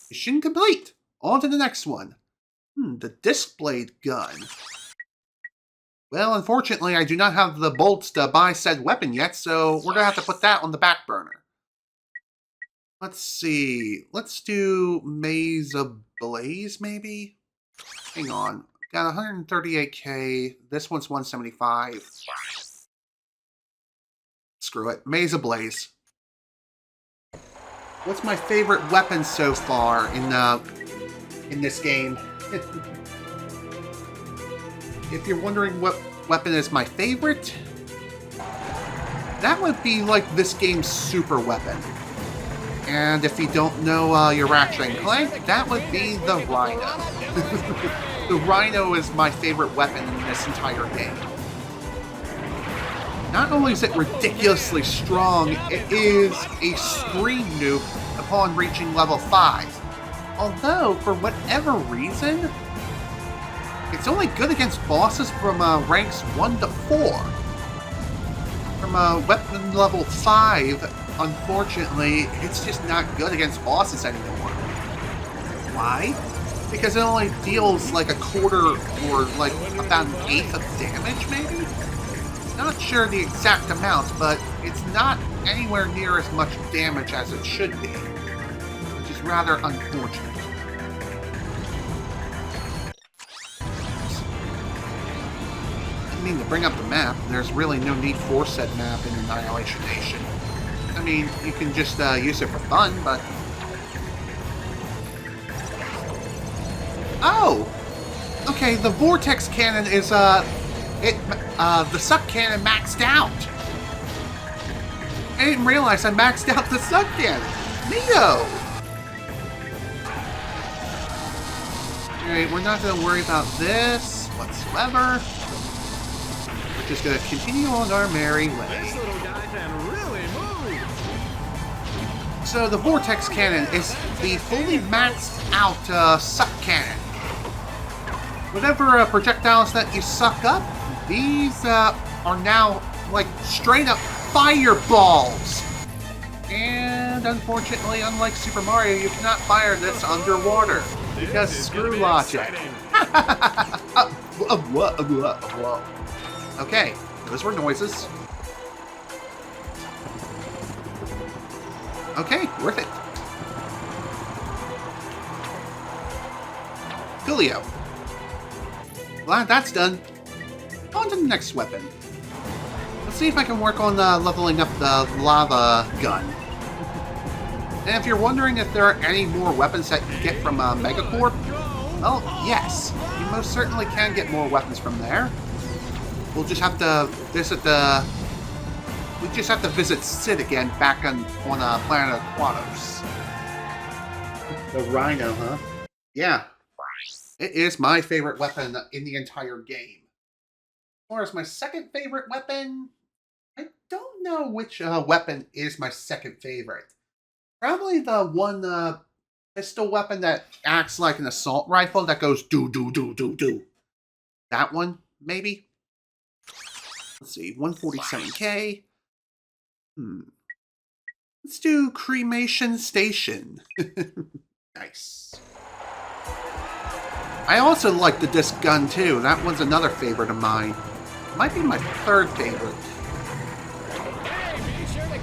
Mission complete! On to the next one. The disc blade gun. Well, unfortunately, I do not have the bolts to buy said weapon yet, so we're gonna have to put that on the back burner. Let's see. Let's do Maze Ablaze, maybe? Hang on. Got 138k. This one's 175. Screw it. Maze Ablaze. What's my favorite weapon so far in this game? If you're wondering what weapon is my favorite, that would be like this game's super weapon. And if you don't know your Ratchet Clank, that would be the Rhino. The Rhino is my favorite weapon in this entire game. Not only is it ridiculously strong, it is a screen nuke upon reaching level 5. Although, for whatever reason, it's only good against bosses from ranks 1 to 4. From weapon level 5, unfortunately, it's just not good against bosses anymore. Why? Because it only deals like a quarter or like about an eighth of damage, maybe? Not sure the exact amount, but it's not anywhere near as much damage as it should be, which is rather unfortunate. I mean, to bring up the map, there's really no need for said map in Annihilation Nation. I mean, you can just use it for fun, but... Oh! Okay, the vortex cannon is, the suck cannon maxed out! I didn't realize I maxed out the suck cannon! Neato! Alright, we're not gonna worry about this whatsoever. We're just gonna continue on our merry way. This little guy can really move. So the vortex cannon is the fully maxed out suck cannon. Whatever projectiles that you suck up, these are now like straight up fireballs. And unfortunately, unlike Super Mario, you cannot fire this underwater because screw logic. Whoa. Okay, those were noises. Okay, worth it. Coolio. Glad that's done. On to the next weapon. Let's see if I can work on leveling up the lava gun. And if you're wondering if there are any more weapons that you get from Megacorp, well, yes. You most certainly can get more weapons from there. We'll just have to visit visit Sid again back on planet Aquatos. The Rhino, huh? Yeah. It is my favorite weapon in the entire game. As far as my second favorite weapon, I don't know which weapon is my second favorite. Probably the one pistol weapon that acts like an assault rifle that goes do. That one, maybe? Let's see, 147k. Let's do Cremation Station. Nice. I also like the disc gun too. That one's another favorite of mine. Might be my third favorite.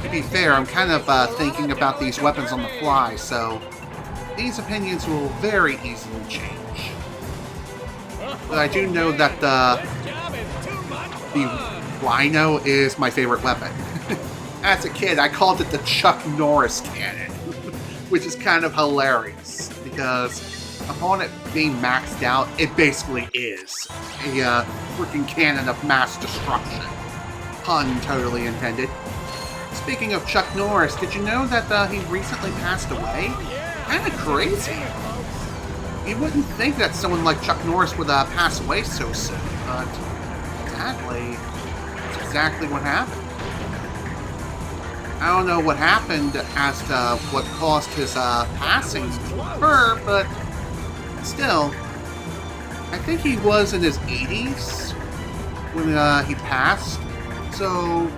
To be fair, I'm kind of thinking about these weapons on the fly, so these opinions will very easily change. But I do know that the Rhino is my favorite weapon. As a kid, I called it the Chuck Norris cannon, which is kind of hilarious, because upon it being maxed out, it basically is a freaking cannon of mass destruction. Pun totally intended. Speaking of Chuck Norris, did you know that he recently passed away? Kinda crazy. You wouldn't think that someone like Chuck Norris would pass away so soon, but sadly, that's exactly what happened. I don't know what happened as to what caused his passing to occur, but still, I think he was in his 80s when he passed, so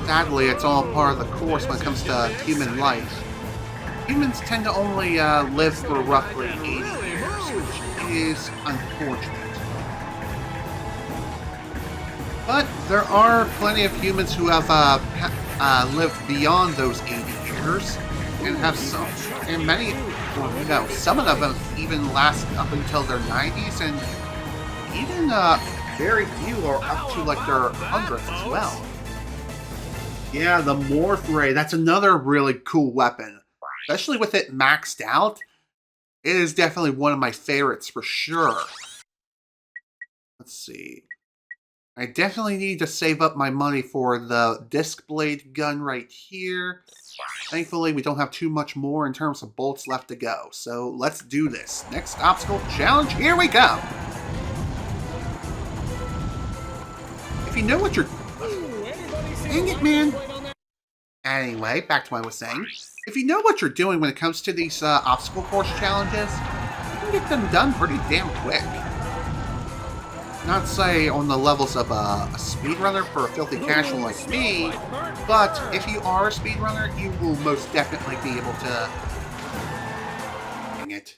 sadly it's all part of the course when it comes to human life. Humans tend to only live for roughly 80 years, which is unfortunate. But there are plenty of humans who have lived beyond those 80 years, and have some, and many, well, no, some of them even last up until their 90s, and even very few are up to like their hundredth as well. Yeah, the Morph Ray, that's another really cool weapon. Especially with it maxed out, it is definitely one of my favorites for sure. Let's see. I definitely need to save up my money for the disc blade gun right here. Thankfully, we don't have too much more in terms of bolts left to go. So let's do this. Next obstacle challenge, here we go! If you know what you're... Dang it, man! Anyway, back to what I was saying. If you know what you're doing when it comes to these obstacle course challenges, you can get them done pretty damn quick. Not say on the levels of a speedrunner for a filthy casual like me, but if you are a speedrunner, you will most definitely be able to... Dang it.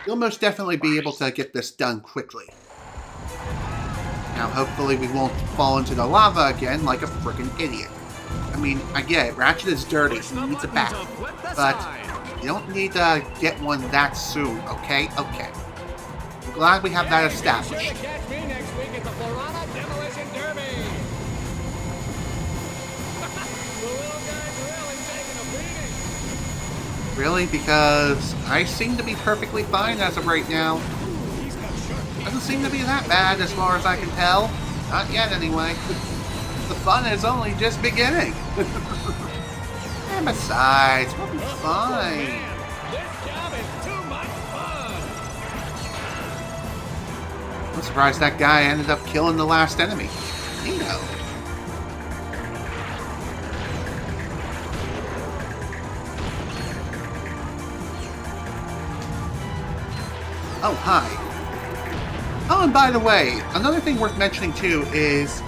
You'll most definitely be able to get this done quickly. Now, hopefully we won't fall into the lava again like a freaking idiot. I mean, I get it, Ratchet is dirty, he needs a bath, but you don't need to get one that soon, okay? Okay. I'm glad we have that established. Really? Because I seem to be perfectly fine as of right now. Doesn't seem to be that bad as far as I can tell. Not yet, anyway. The fun is only just beginning. And besides, we'll be fine. I'm surprised that guy ended up killing the last enemy. Neato. Oh, hi. Oh, and by the way, another thing worth mentioning too is,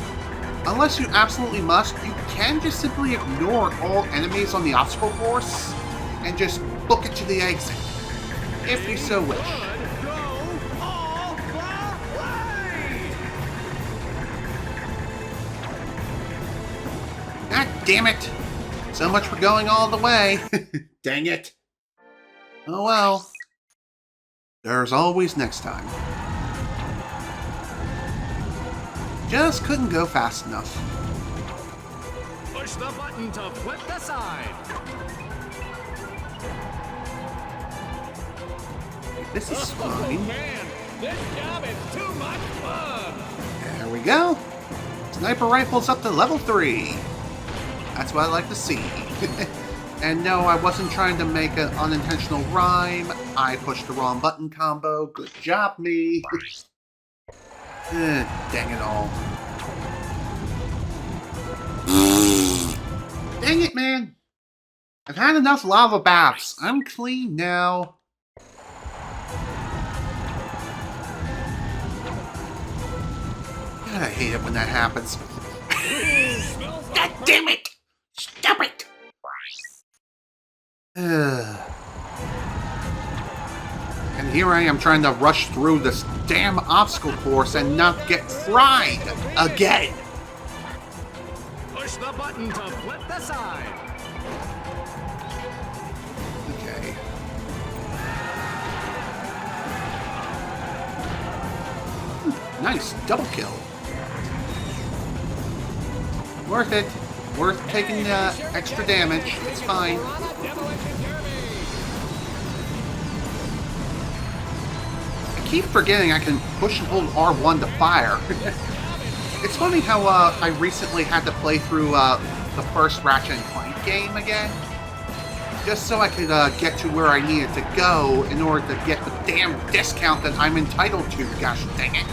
unless you absolutely must, you can just simply ignore all enemies on the obstacle course and just book it to the exit, if you so wish. God damn it! So much for going all the way. Dang it. Oh well. There's always next time. Just couldn't go fast enough. Push the button to flip the side. This is fine. Oh man, this job is too much fun. There we go. Sniper rifle's up to level 3. That's what I like to see. And no, I wasn't trying to make an unintentional rhyme. I pushed the wrong button combo. Good job, me. Dang it all. Dang it, man. I've had enough lava baths. I'm clean now. God, I hate it when that happens. God damn it! Stop it! And here I am trying to rush through this damn obstacle course and not get fried again. Push the button to flip the side. Okay. Nice double kill. Worth it. Worth taking the extra damage. It's fine. I keep forgetting I can push and hold R1 to fire. It's funny how I recently had to play through the first Ratchet Clank game again, just so I could get to where I needed to go in order to get the damn discount that I'm entitled to, gosh dang it.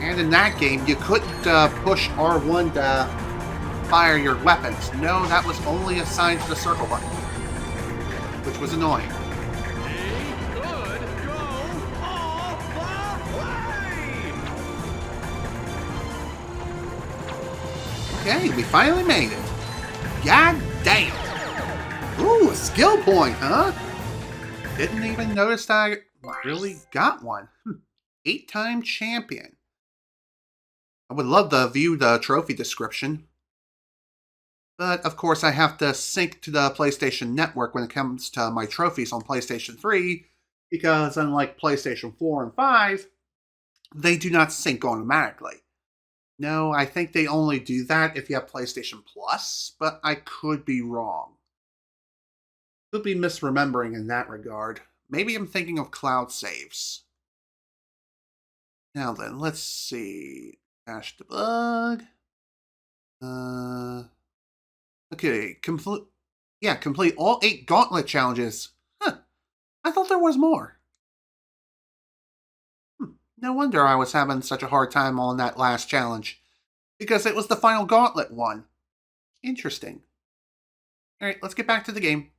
And in that game, you couldn't push R1 to fire your weapons. No, that was only assigned to the circle button, which was annoying. Okay, we finally made it. God damn. Ooh, a skill point, huh? Didn't even notice I really got one. 8-time champion. I would love to view the trophy description. But, of course, I have to sync to the PlayStation Network when it comes to my trophies on PlayStation 3, because unlike PlayStation 4 and 5, they do not sync automatically. No, I think they only do that if you have PlayStation Plus, but I could be wrong. Could be misremembering in that regard. Maybe I'm thinking of cloud saves. Now then, let's see. Cache debug. Okay, complete all 8 gauntlet challenges. Huh, I thought there was more. No wonder I was having such a hard time on that last challenge. Because it was the final gauntlet one. Interesting. Alright, let's get back to the game.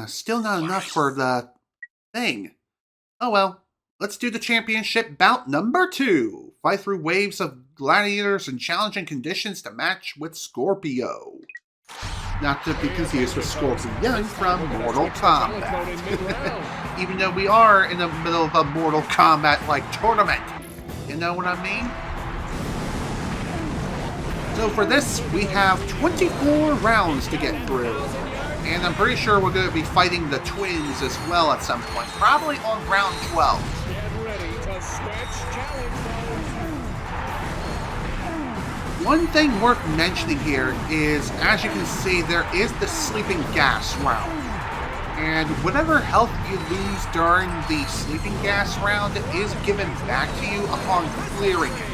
Still not enough for the thing. Oh well, let's do the championship bout number 2. Fight through waves of gladiators in challenging conditions to match with Scorpio. Not to be confused with Scorpion from Mortal Kombat. Even though we are in the middle of a Mortal Kombat-like tournament. You know what I mean? So for this, we have 24 rounds to get through. And I'm pretty sure we're going to be fighting the twins as well at some point. Probably on round 12. Get ready to switch challenge mode. One thing worth mentioning here is, as you can see, there is the sleeping gas round. And whatever health you lose during the sleeping gas round is given back to you upon clearing it.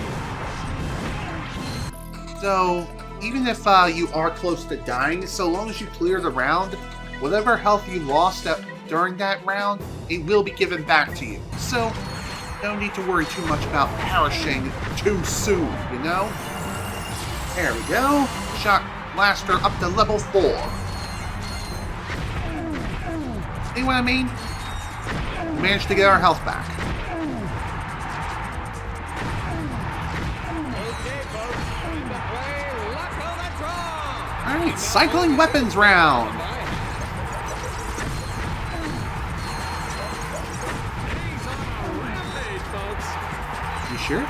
So, even if you are close to dying, so long as you clear the round, whatever health you lost during that round, it will be given back to you. So, no need to worry too much about perishing too soon, you know? There we go. Shock Blaster up to level 4. See what I mean? We managed to get our health back. Alright, cycling weapons round. You sure?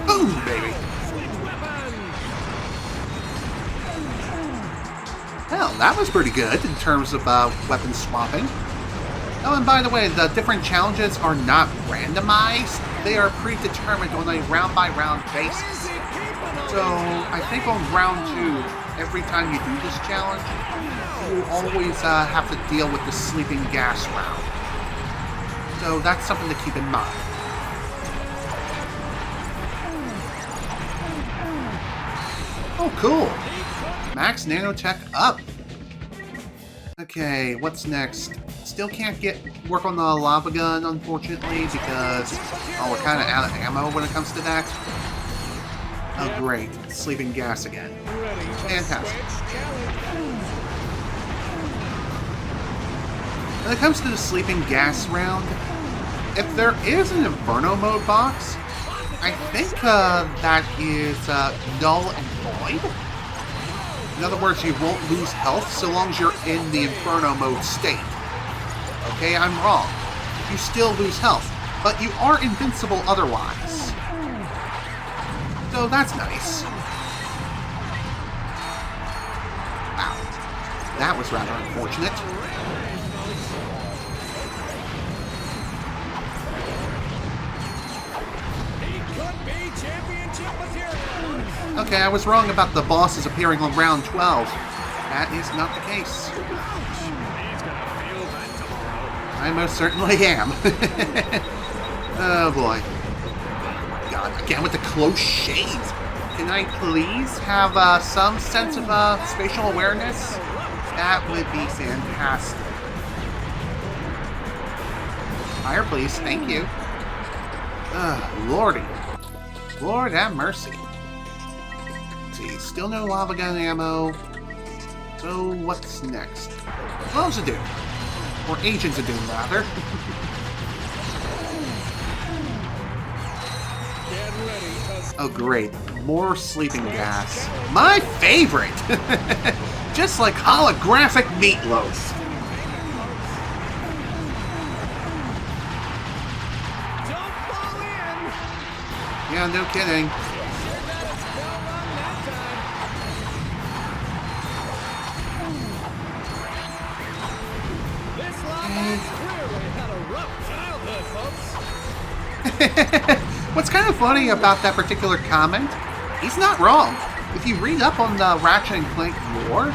Boom, baby. Well, that was pretty good in terms of weapon swapping. Oh, and by the way, the different challenges are not randomized. They are predetermined on a round-by-round basis. So, I think on round 2, every time you do this challenge, you always have to deal with the sleeping gas round. So, that's something to keep in mind. Oh, cool! Max Nanotech up! Okay, what's next? Still can't work on the lava gun, unfortunately, because we're kind of out of ammo when it comes to that. Oh, great. Sleeping gas again. Fantastic. When it comes to the sleeping gas round, if there is an Inferno mode box, I think that is null and void. In other words, you won't lose health so long as you're in the Inferno mode state. Okay, I'm wrong. You still lose health, but you are invincible otherwise. So that's nice. Wow. That was rather unfortunate. Okay, I was wrong about the bosses appearing on round 12. That is not the case. I most certainly am. Oh boy. God, again with the close shades. Can I please have some sense of spatial awareness? That would be fantastic. Higher, please. Thank you. Lordy. Lord have mercy. Let's see, still no lava gun ammo. So what's next? Clones of Doom. Or Agents of Doom, rather. Get ready to Oh, great. More sleeping gas. My favorite! Just like holographic meatloaf. Don't fall in. Yeah, no kidding. This lava clearly had a rough childhood, folks. What's kind of funny about that particular comment, he's not wrong. If you read up on the Ratchet and Clank lore,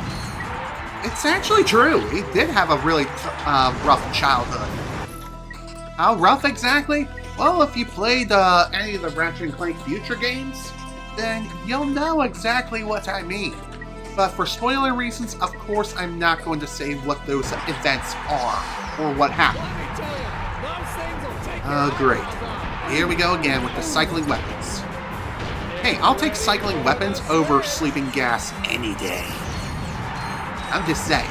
it's actually true. He did have a really rough childhood. How rough exactly? Well, if you played any of the Ratchet and Clank future games, then you'll know exactly what I mean. But for spoiler reasons, of course, I'm not going to say what those events are or what happened. Let me tell you, those things will take Oh, great. Here we go again with the cycling weapons. Hey, I'll take cycling weapons over sleeping gas any day. I'm just saying.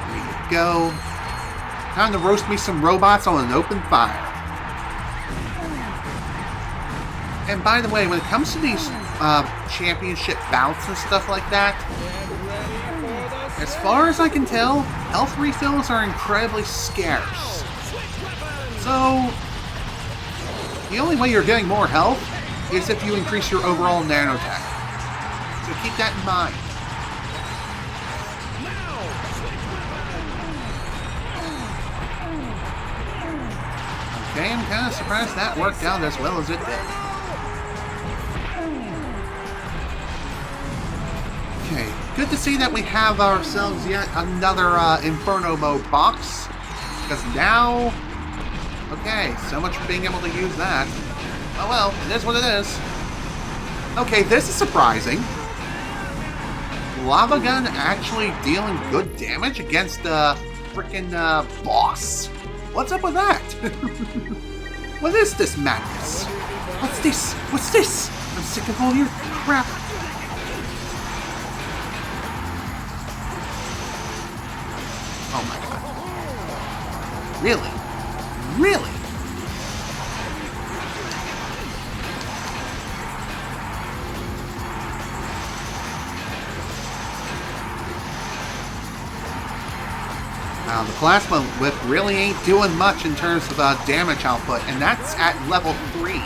There you go. Time to roast me some robots on an open fire. And by the way, when it comes to these championship bouts and stuff like that, as far as I can tell, health refills are incredibly scarce. So, the only way you're getting more health is if you increase your overall nanotech. So keep that in mind. Okay, I'm kind of surprised that worked out as well as it did. Okay, good to see that we have ourselves yet another Inferno mode box. Because now... Okay, so much for being able to use that. Oh well, it is what it is. Okay, this is surprising. Lava gun actually dealing good damage against the frickin' boss? What's up with that? What is this madness? What's this? What's this? I'm sick of all your crap. Oh my god. Really? Really? Now, the plasma whip really ain't doing much in terms of damage output, and that's at level 3.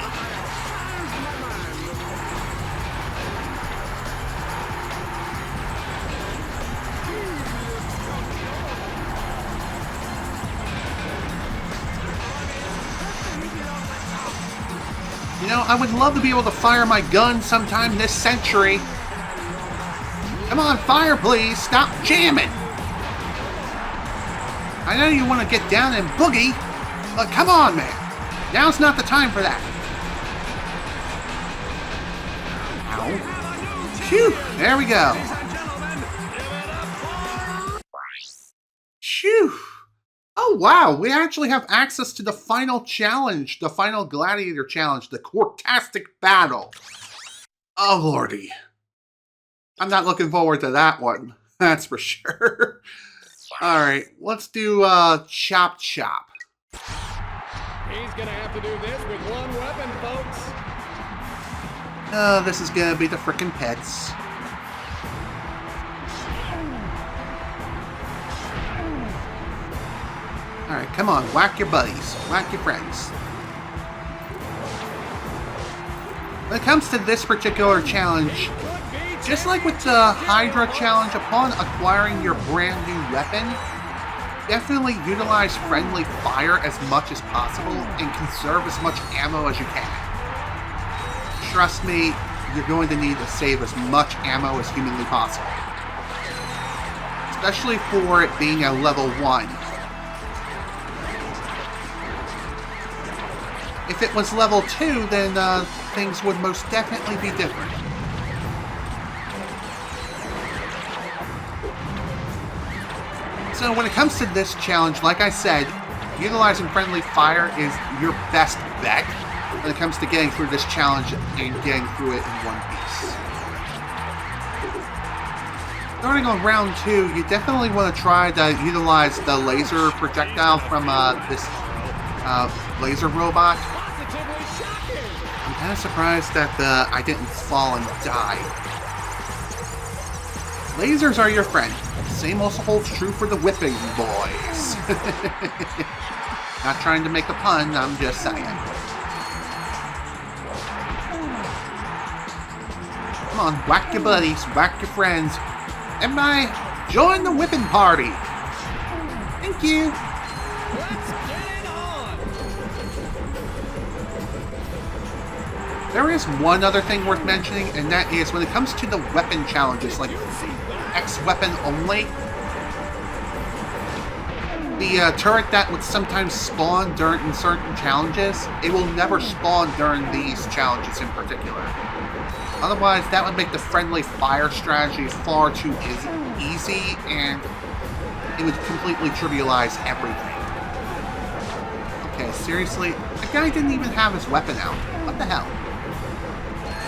You know, I would love to be able to fire my gun sometime this century. Come on, fire please, stop jamming! I know you want to get down and boogie, but come on, man. Now's not the time for that. Ow. Phew, there we go. Phew. Oh, wow, we actually have access to the final challenge, the final gladiator challenge, the Quarktastic Battle. Oh, lordy. I'm not looking forward to that one, that's for sure. Alright, let's do Chop Chop. He's gonna have to do this with one weapon, folks. This is gonna be the frickin' pets. Alright, come on, whack your buddies, whack your friends. When it comes to this particular challenge, just like with the Hydra challenge, upon acquiring your brand new weapon, definitely utilize friendly fire as much as possible and conserve as much ammo as you can. Trust me, you're going to need to save as much ammo as humanly possible. Especially for it being a level 1. If it was level 2, then things would most definitely be different. So when it comes to this challenge, like I said, utilizing friendly fire is your best bet when it comes to getting through this challenge and getting through it in one piece. Starting on round 2, you definitely want to try to utilize the laser projectile from this laser robot. Positively shocking. I'm kind of surprised that I didn't fall and die. Lasers are your friend. Same also holds true for the whipping boys. Not trying to make a pun, I'm just saying. Come on, whack your buddies, whack your friends. Everybody, join the whipping party. Thank you. Let's get it on. There is one other thing worth mentioning, and that is when it comes to the weapon challenges, like X weapon only, the turret that would sometimes spawn during certain challenges, it will never spawn during these challenges in particular. Otherwise, that would make the friendly fire strategy far too easy, and it would completely trivialize everything. Okay, seriously? The guy didn't even have his weapon out. What the hell?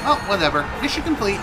Well, whatever. Mission complete.